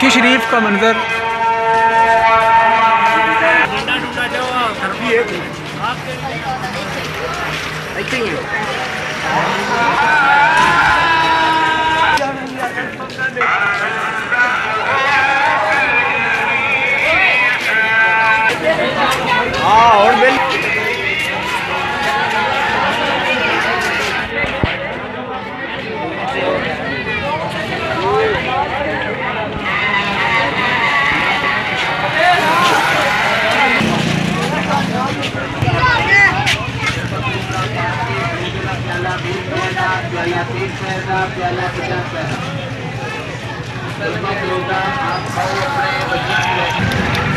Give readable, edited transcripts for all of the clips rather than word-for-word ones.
भिक्खी शरीफ का मंजर। और बिल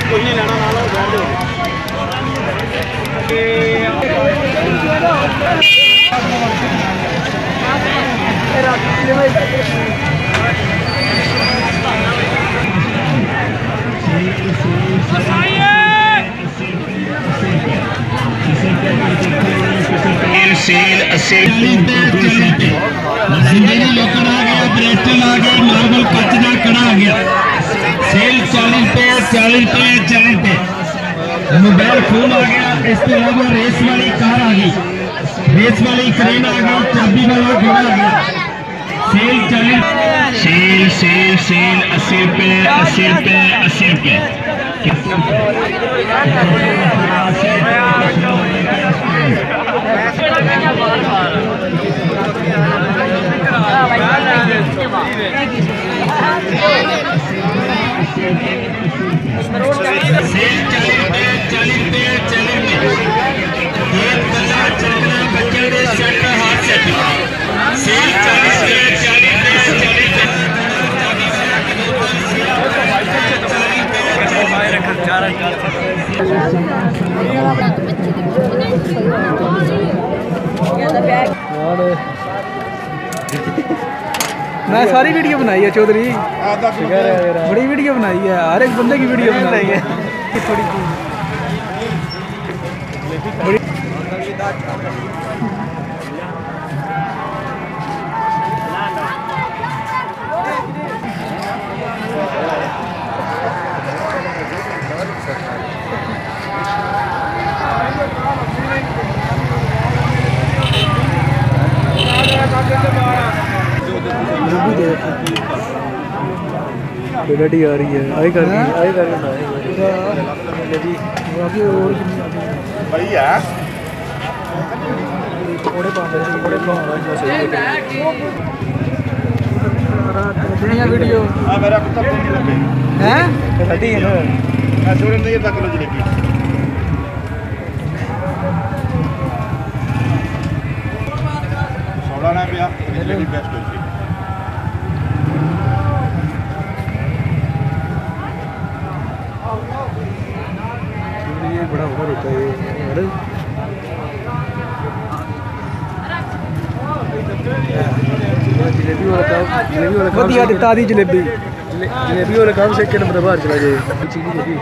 कुछ नहीं लेना ना लो बैठ दो। जिंदगी लोकड़ आ गया, ब्रेटन आ गया, मार्बल कच का कड़ा आ गया। सेल 40 पे 40 पे 40 पे। मोबाइल फोन आ गया। इसके अलावा रेस वाली कार आ गई, रेस वाली क्रेन आ गई, चाबी वाला घोड़ा आ गया। सेल 40 सेल सेल सेल 80 पे 80 पे 80 पे। मैं सारी वीडियो बनाई है चौधरी, बड़ी वीडियो बनाई है, हर एक बंदे की वीडियो बनाई है। थोड़ी बड़ी रेडी आ रही है, आई कर रही है, आई कर रही है जी। बाकी और भाई है थोड़े पाते हैं, थोड़े पाऊंगा मैं सही है वीडियो। हां मेरा कुत्ता फोन नहीं लगे हैं हटी है ना, मैं छोड़ नहीं तक लो जलेबी। सोडा ना पिया जलेबी बेस्ट होती है। ये बड़ा ओवर होता है यार। जलेबी वाला काम, जलेबी वाला काम वधिया दिता दी जलेबी, जलेबी वाला काम से के नंबर बाहर चला जाए। चीनी लगी,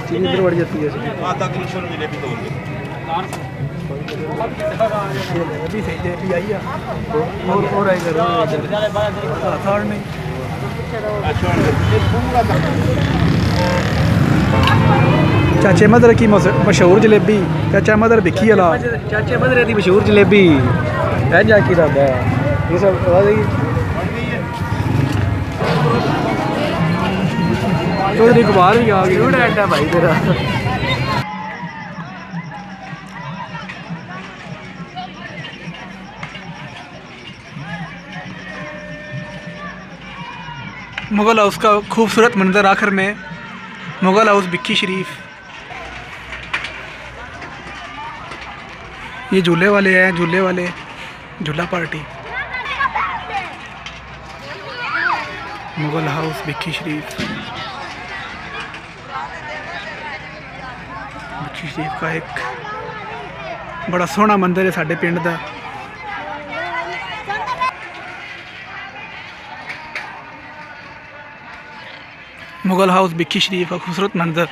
चीनी इधर बढ़ जाती है। आधा किलो जलेबी तोड़ दे। अभी सही जलेबी आई है और आई कर थर्ड में। चाचे मदर की मशहूर जलेबी, चाचा मदर भिक्खी वाला, चाचे मदरे की मशहूर जलेबी है जाकी दादा। ये सब बता देगी चौधरी अखबार भी आ गई। एंडा भाई तेरा। मुगल हाउस का खूबसूरत मंजर आखिर में, मुगल हाउस भिक्खी शरीफ। ये झूले वाले हैं, झूले वाले, झूला पार्टी। मुगल हाउस भिक्खी शरीफ, भिक्खी शरीफ का एक बड़ा सोहना मंदिर है साडे पिंड दा। मुगल हाउस भिक्खी शरीफ का खूबसूरत मंजर।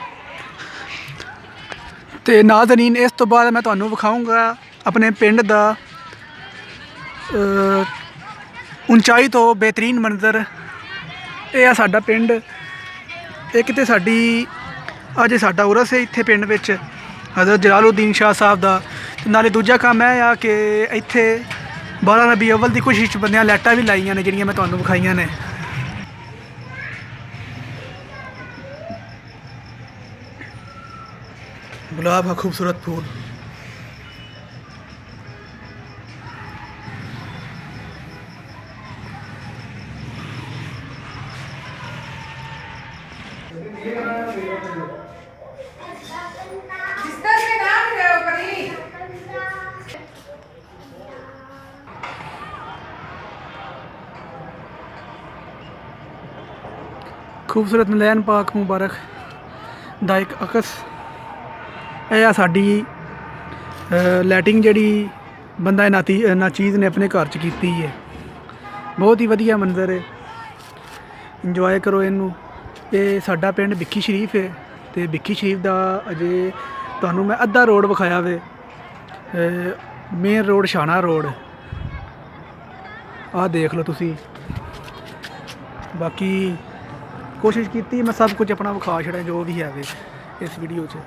तो नाज़रीन इस तो बाद मैं तुहानू विखाऊंगा अपने पिंड दा ऊंचाई तो बेहतरीन मंजर ਇਹ ਆ ਸਾਡਾ ਪਿੰਡ। ਇੱਕ ਤੇ ਸਾਡੀ ਅੱਜ ਸਾਡਾ ਉਰਸ ਹੈ ਇੱਥੇ ਪਿੰਡ ਵਿੱਚ ਹਜ਼ਰਤ ਜਲਾਲਉਦੀਨ ਸ਼ਾਹ ਸਾਹਿਬ ਦਾ। ਤੇ ਨਾਲੇ ਦੂਜਾ ਕੰਮ ਇਹ ਆ ਕਿ ਇੱਥੇ 12 ਰਬੀ ਅਵਲ ਦੀ ਖੁਸ਼ੀ 'ਚ ਬੰਦਿਆਂ ਲਾਈਟਾਂ ਵੀ ਲਾਈਆਂ ਨੇ ਜਿਹੜੀਆਂ ਮੈਂ ਤੁਹਾਨੂੰ ਵਿਖਾਈਆਂ ਨੇ। गुलाब का खूबसूरत फूल। खूबसूरत नलैन पाक मुबारक ਦਾ ਇੱਕ ਅਕਸ। ਇਹ ਆ ਸਾਡੀ ਲਾਈਟਿੰਗ ਜਿਹੜੀ ਬੰਦਾ ਨਾ ਚੀਜ਼ ਨੇ ਆਪਣੇ ਘਰ 'ਚ ਕੀਤੀ ਹੈ। ਬਹੁਤ ਹੀ ਵਧੀਆ ਮੰਜ਼ਰ ਹੈ, ਇੰਜੋਏ ਕਰੋ ਇਹਨੂੰ। ਇਹ ਸਾਡਾ ਪਿੰਡ ਭਿੱਖੀ ਸ਼ਰੀਫ ਹੈ ਤੇ ਭਿੱਖੀ ਸ਼ਰੀਫ ਦਾ ਅਜੇ ਤੁਹਾਨੂੰ ਮੈਂ ਅੱਧਾ ਰੋਡ ਵਿਖਾਇਆ ਵੇ। ਮੇਨ ਰੋਡ ਸ਼ਾਨਾ ਰੋਡ ਆਹ ਦੇਖ ਲਓ ਤੁਸੀਂ। ਬਾਕੀ ਕੋਸ਼ਿਸ਼ ਕੀਤੀ ਮੈਂ ਸਭ ਕੁਝ ਆਪਣਾ ਵਿਖਾ ਛੱਡਾਂ ਜੋ ਵੀ ਹੈ ਵੇ ਇਸ ਵੀਡੀਓ 'ਚ।